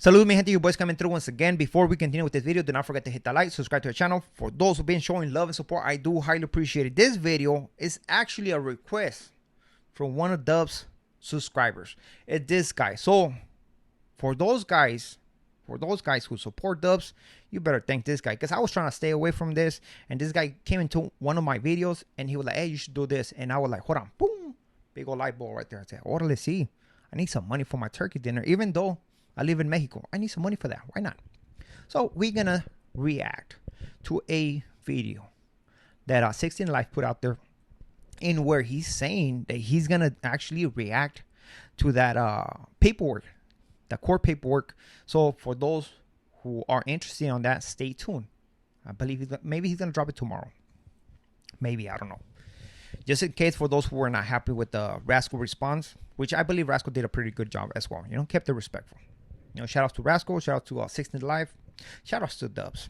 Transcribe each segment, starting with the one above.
Salud, mi gente, you boys coming through once again. Before we continue with this video, do not forget to hit the like, subscribe to the channel. For those who've been showing love and support, I do highly appreciate it. This video is actually a request from one of Dub's subscribers. It's this guy. So for those guys who support Dubs, you better thank this guy, because I was trying to stay away from this, and this guy came into one of my videos and he was like, hey, you should do this. And I was like, hold on, boom, big old light bulb right there. I said, orale, see, I need some money for my turkey dinner, even though I live in Mexico. I need some money for that. Why not? So we're gonna react to a video that 16daLife put out there, in where he's saying that he's gonna actually react to that paperwork, the court paperwork. So for those who are interested on that, stay tuned. I believe maybe he's gonna drop it tomorrow. Maybe, I don't know. Just in case, for those who were not happy with the Rascal response, which I believe Rascal did a pretty good job as well. You know, kept it respectful. You know, shout out to Rascal, shout out to 16daLife, shout outs to Dubs.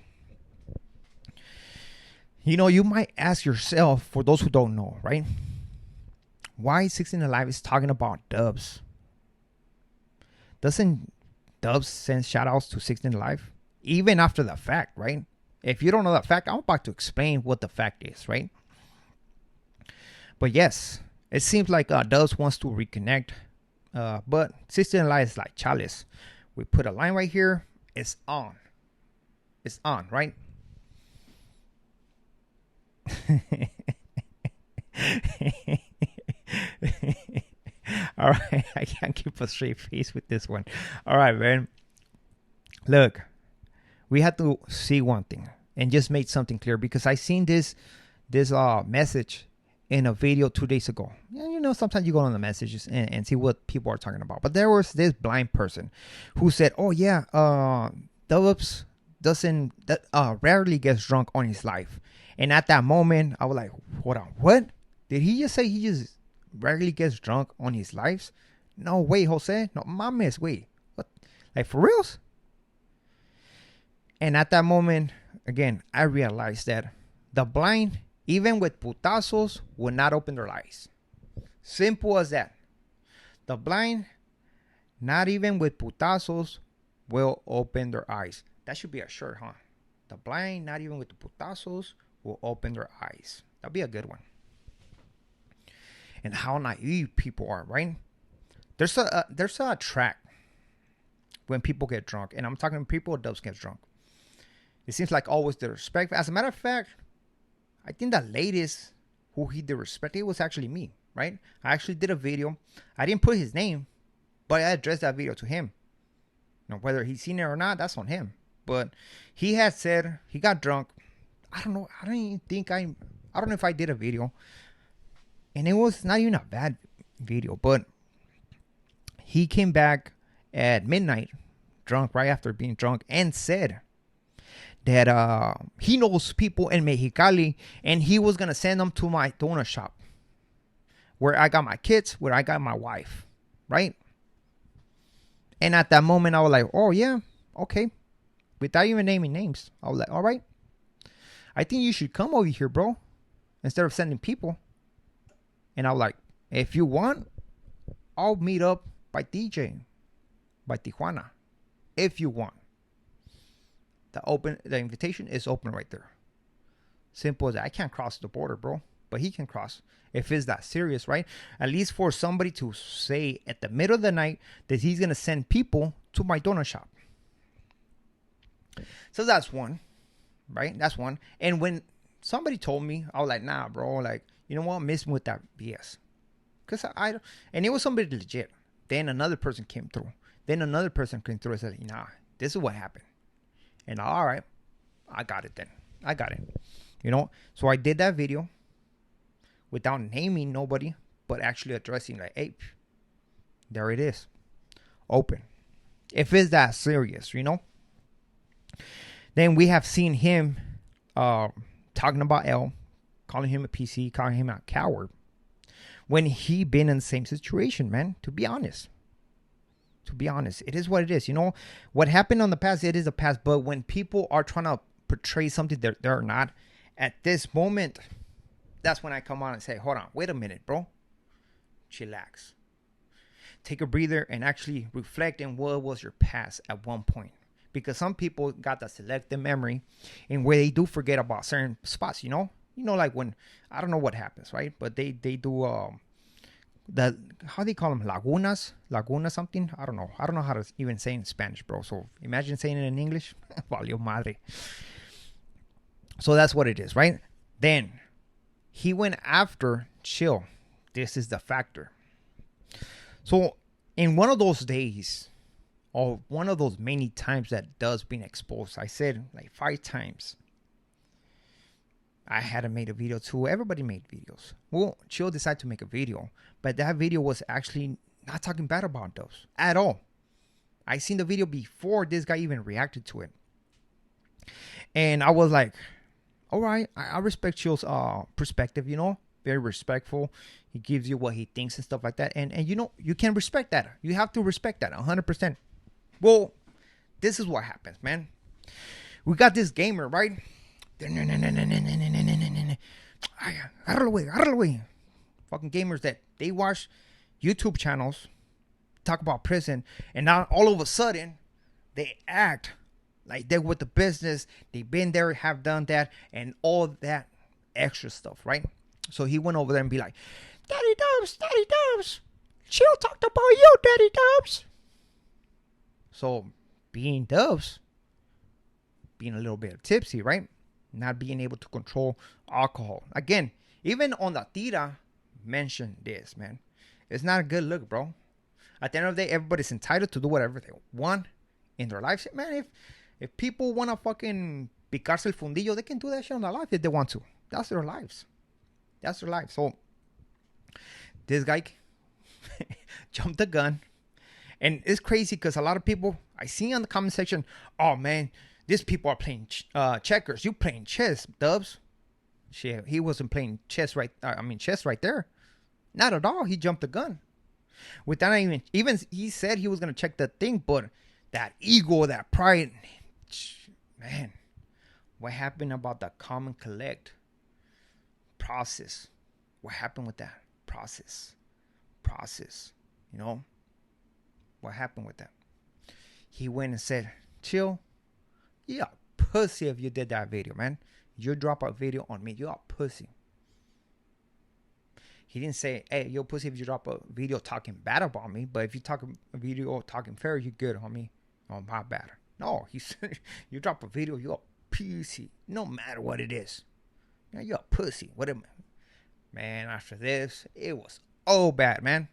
You know, you might ask yourself, for those who don't know, right? Why 16daLife is talking about Dubs? Doesn't Dubs send shout outs to 16daLife? Even after the fact, right? If you don't know that fact, I'm about to explain what the fact is, right? But yes, it seems like Dubs wants to reconnect. But 16daLife is like, chalice. We put a line right here. It's on. It's on, right? All right, I can't keep a straight face with this one. All right, man. Look, we had to see one thing and just make something clear, because I seen this message in a video 2 days ago. You know, sometimes you go on the messages and see what people are talking about. But there was this blind person who said, oh yeah, Dubs rarely gets drunk on his life. And at that moment, I was like, hold on, what? Did he just say he just rarely gets drunk on his lives? No way, Jose. No, mames, wait. What? Like, for reals? And at that moment, again, I realized that the blind, even with putazos, will not open their eyes. Simple as that. The blind, not even with putazos, will open their eyes. That should be a shirt, huh? The blind, not even with the putazos, will open their eyes. That'd be a good one. And how naive people are, right? There's a track when people get drunk, and I'm talking people Dubs gets drunk. It seems like always the respect. As a matter of fact, I think the latest who he did respect, it was actually me, right? I actually did a video. I didn't put his name, but I addressed that video to him. You know, whether he's seen it or not, that's on him. But he had said he got drunk. I don't know. I don't know if I did a video. And it was not even a bad video, but he came back at midnight, drunk, right after being drunk, and said that he knows people in Mexicali, and he was going to send them to my donut shop, where I got my kids, where I got my wife, right? And at that moment, I was like, oh, yeah, okay. Without even naming names, I was like, all right. I think you should come over here, bro, instead of sending people. And I was like, if you want, I'll meet up by DJ, by Tijuana, if you want. The invitation is open right there. Simple as that. I can't cross the border, bro, but he can cross if it's that serious, right? At least for somebody to say at the middle of the night that he's gonna send people to my donut shop. So that's one, right? That's one. And when somebody told me, I was like, nah, bro, like, you know what? Miss me with that BS. Because and it was somebody legit. Then another person came through. Then another person came through and said, nah, this is what happened. And all right, I got it then. I got it. You know, so I did that video without naming nobody, but actually addressing like, hey, there it is. Open. If it's that serious, you know. Then we have seen him talking about L, calling him a PC, calling him a coward, when he been in the same situation, man, to be honest. To be honest, it is what it is. You know, what happened on the past, it is the past. But when people are trying to portray something that they're not, at this moment, that's when I come on and say, hold on, wait a minute, bro. Chillax. take a breather and actually reflect on what was your past at one point. Because some people got that selective memory and where they do forget about certain spots, like when, I don't know what happens, right? But they do the, how they call them, laguna something. I don't know how to even say it in Spanish, bro. So imagine saying it in English. Valió madre. So that's what it is, right? Then he went after Chill. This is the factor. So in one of those days, or one of those many times that does being exposed, I said like 5 times, I hadn't made a video too. Everybody made videos. Well, Chill decided to make a video, but that video was actually not talking bad about those at all. I seen the video before this guy even reacted to it. And I was like, all right, I respect Chill's perspective, very respectful. He gives you what he thinks and stuff like that. And you can respect that. You have to respect that 100%. Well, this is what happens, man. We got this gamer, right? Agarralo, güey. Fucking gamers that they watch YouTube channels, talk about prison, and now all of a sudden, they act like they're with the business. They've been there, have done that, and all that extra stuff, right? So he went over there and be like, Daddy Dubs, Chill talked about you, Daddy Dubs. So being Dubs, being a little bit tipsy, right? Not being able to control alcohol. Again, even on the tira mentioned this, man. It's not a good look, bro. At the end of the day, everybody's entitled to do whatever they want in their lives. Man, if people want to fucking picarse el fundillo, they can do that shit on their life if they want to. That's their lives. That's their life. So this guy jumped the gun. And it's crazy because a lot of people I see on the comment section, oh man, these people are playing checkers. You playing chess, Dubs. Shit, he wasn't playing chess right there. Not at all. He jumped the gun. Without even he said he was gonna check the thing, but that ego, that pride, man. What happened about the common collect process? What happened with that process? What happened with that? He went and said, Chill, you a pussy if you did that video, man. You drop a video on me, you a pussy. He didn't say, hey, you a pussy if you drop a video talking bad about me, but if you talk a video talking fair, you good, homie. Oh, my bad. No, he said, you drop a video, you a pussy, no matter what it is. Now you a pussy. Man, after this, it was all bad, man.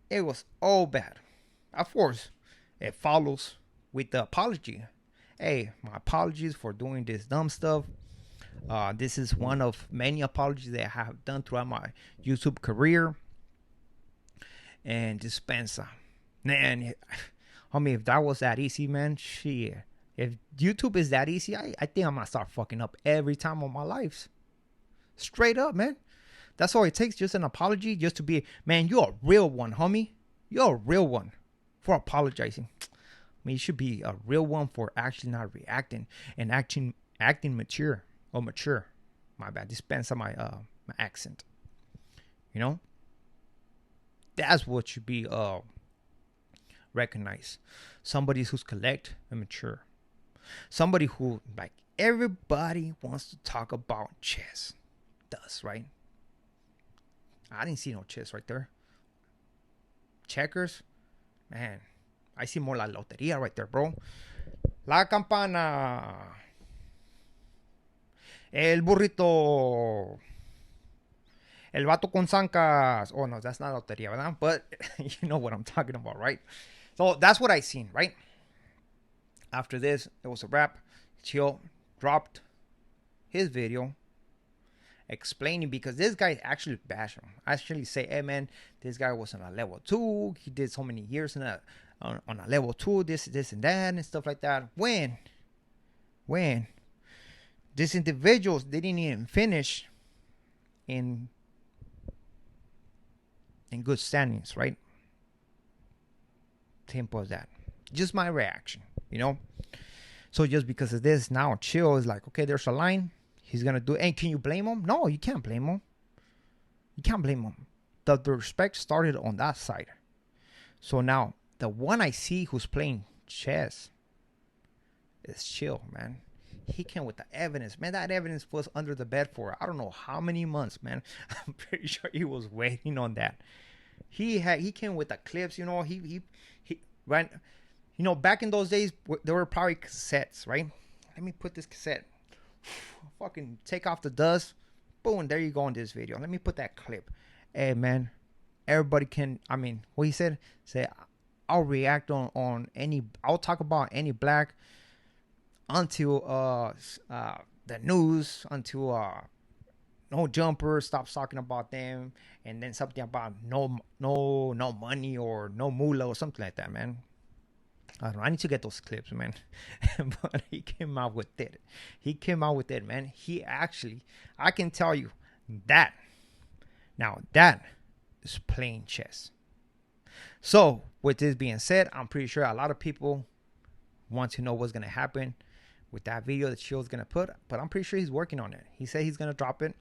It was all bad. Of course, it follows with the apology. Hey, my apologies for doing this dumb stuff. This is one of many apologies that I have done throughout my YouTube career. And dispensa. Man, homie, if that was that easy, man, shit. If YouTube is that easy, I think I'm going to start fucking up every time of my life. Straight up, man. That's all it takes, just an apology, just to be, man, you're a real one, homie. You're a real one for apologizing. I mean, you should be a real one for actually not reacting and acting mature. My bad. Dispensa my accent. That's what should be recognized. Somebody who's collect and mature. Somebody who, like, everybody wants to talk about chess. Does, right? I didn't see no chess right there. Checkers, man, I see more la lotería right there, bro. La campana. El burrito. El vato con zancas. Oh, no, that's not lotería, ¿verdad? But you know what I'm talking about, right? So that's what I seen, right? After this, it was a wrap. Chill dropped his video explaining, because this guy actually bashed him. Actually say, hey man, this guy was on a level 2. He did so many years on a level 2, this and that and stuff like that. When these individuals didn't even finish in good standings, right? Simple as that. Just my reaction, So just because of this, now Chill is like, okay, there's a line. He's going to do it. And can you blame him? No, you can't blame him. The respect started on that side. So now the one I see who's playing chess is chill, man. He came with the evidence, man. That evidence was under the bed for I don't know how many months, man. I'm pretty sure he was waiting on that. He came with the clips, you know. He right, you know. Back in those days, there were probably cassettes, right? Let me put this cassette. Fucking take off the dust. Boom, there you go in this video. Let me put that clip. Hey, man, everybody can. I mean, what he said. Say, I'll react on any. I'll talk about any black until the news, until no jumper stops talking about them, and then something about no money or no moolah or something like that, man. I don't know. I need to get those clips, man. But he came out with it. He came out with it, man. He actually, I can tell you that. Now that is playing chess. So with this being said, I'm pretty sure a lot of people want to know what's gonna happen with that video that Shield's gonna put, but I'm pretty sure he's working on it. He said he's gonna drop it,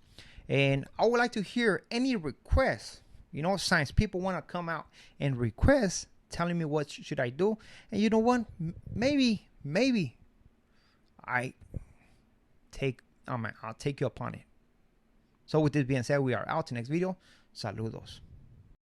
and I would like to hear any requests. You know, science people want to come out and request, telling me what should I do, and you know what? Maybe I'll take you upon it. So with this being said, we are out to next video. Saludos.